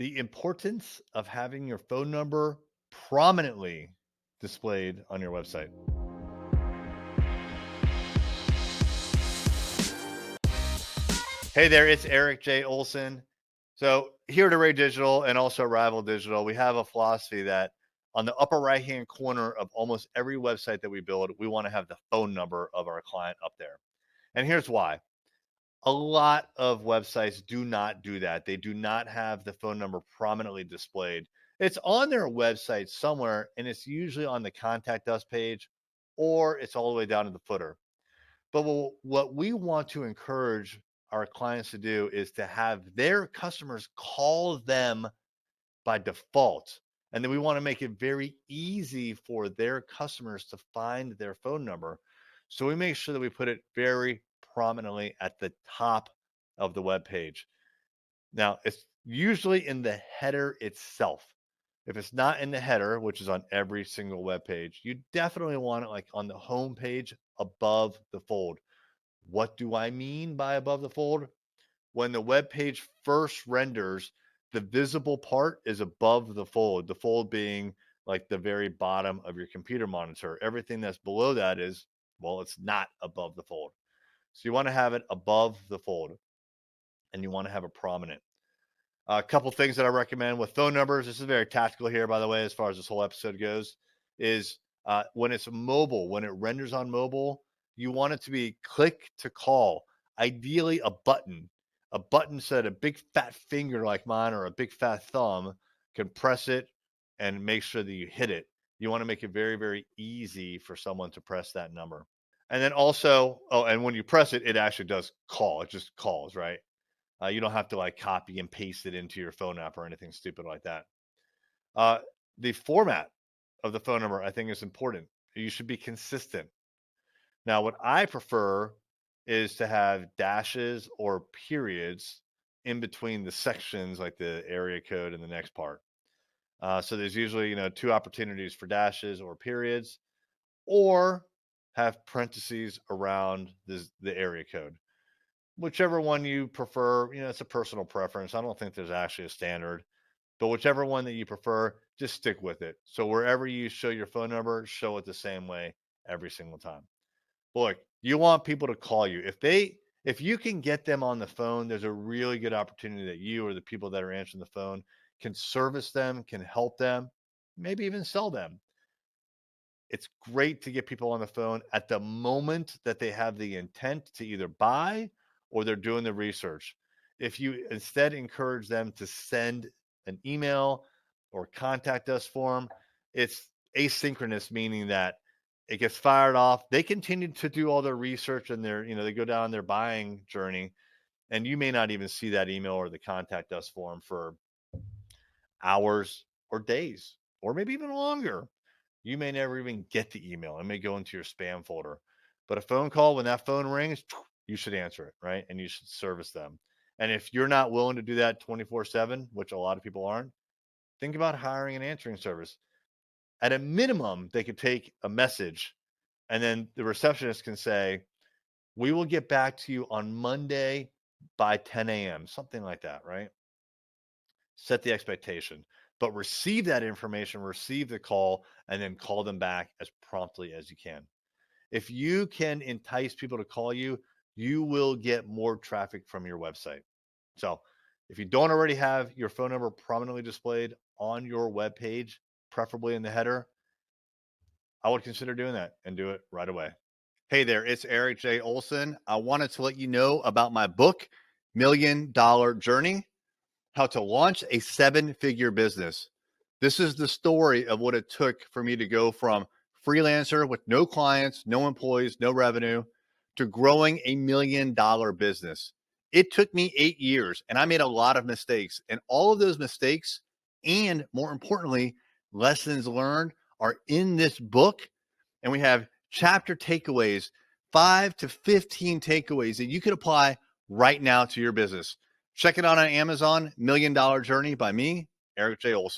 The importance of having your phone number prominently displayed on your website. Hey there, it's Eric J. Olson. So, here at Array Digital and also Rival Digital, we have a philosophy that on the upper right hand corner of almost every website that we build, we want to have the phone number of our client up there. And here's why: a lot of websites do not do that. They do not have the phone number prominently displayed. It's on their website somewhere, and it's usually on the contact us page, or it's all the way down in the footer. But what we want to encourage our clients to do is to have their customers call them by default. And then we want to make it very easy for their customers to find their phone number. So we make sure that we put it very prominently at the top of the web page. Now, it's usually in the header itself. If it's not in the header, which is on every single web page, you definitely want it like on the home page above the fold. What do I mean by above the fold? When the web page first renders, the visible part is above the fold being like the very bottom of your computer monitor. Everything that's below that is, well, it's not above the fold. So you want to have it above the fold and you want to have it prominent. A couple things that I recommend with phone numbers. This is very tactical here, by the way, as far as this whole episode goes. Is when it's mobile, when it renders on mobile, you want it to be click to call. Ideally, a button so that a big fat finger like mine or a big fat thumb can press it and make sure that you hit it. You want to make it very, very easy for someone to press that number. And then also, oh, and when you press it, it actually does call. It just calls, right? You don't have to like copy and paste it into your phone app or anything stupid like that. Uh, the format of the phone number, I think, is important. You should be consistent. Now, what I prefer is to have dashes or periods in between the sections, like the area code and the next part. So there's usually, two opportunities for dashes or periods, or have parentheses around the area code. Whichever one you prefer, it's a personal preference. I don't think there's actually a standard, but whichever one that you prefer, just stick with it. So wherever you show your phone number, show it the same way every single time. Look, you want people to call you. If you can get them on the phone, there's a really good opportunity that you or the people that are answering the phone can service them, can help them, maybe even sell them. It's great to get people on the phone at the moment that they have the intent to either buy or they're doing the research. If you instead encourage them to send an email or contact us form, it's asynchronous, meaning that it gets fired off. They continue to do all their research and they go down their buying journey, and you may not even see that email or the contact us form for hours or days, or maybe even longer. You may never even get the email. It may go into your spam folder. But a phone call, when that phone rings, you should answer it, right? And you should service them. And if you're not willing to do that 24/7, which a lot of people aren't, think about hiring an answering service. At a minimum, they could take a message and then the receptionist can say, "We will get back to you on Monday by 10 a.m." Something like that, right? Set the expectation, but receive that information, receive the call, and then call them back as promptly as you can. If you can entice people to call you, you will get more traffic from your website. So if you don't already have your phone number prominently displayed on your web page, preferably in the header, I would consider doing that and do it right away. Hey there, it's Eric J. Olson. I wanted to let you know about my book, $1,000,000 Journey: How to Launch a Seven-Figure Business. This is the story of what it took for me to go from freelancer with no clients, no employees, no revenue, to growing a $1,000,000 business. It took me 8 years and I made a lot of mistakes. And all of those mistakes, and more importantly, lessons learned, are in this book. And we have chapter takeaways, 5 to 15 takeaways that you can apply right now to your business. Check it out on Amazon, $1,000,000 Journey by me, Eric J. Olson.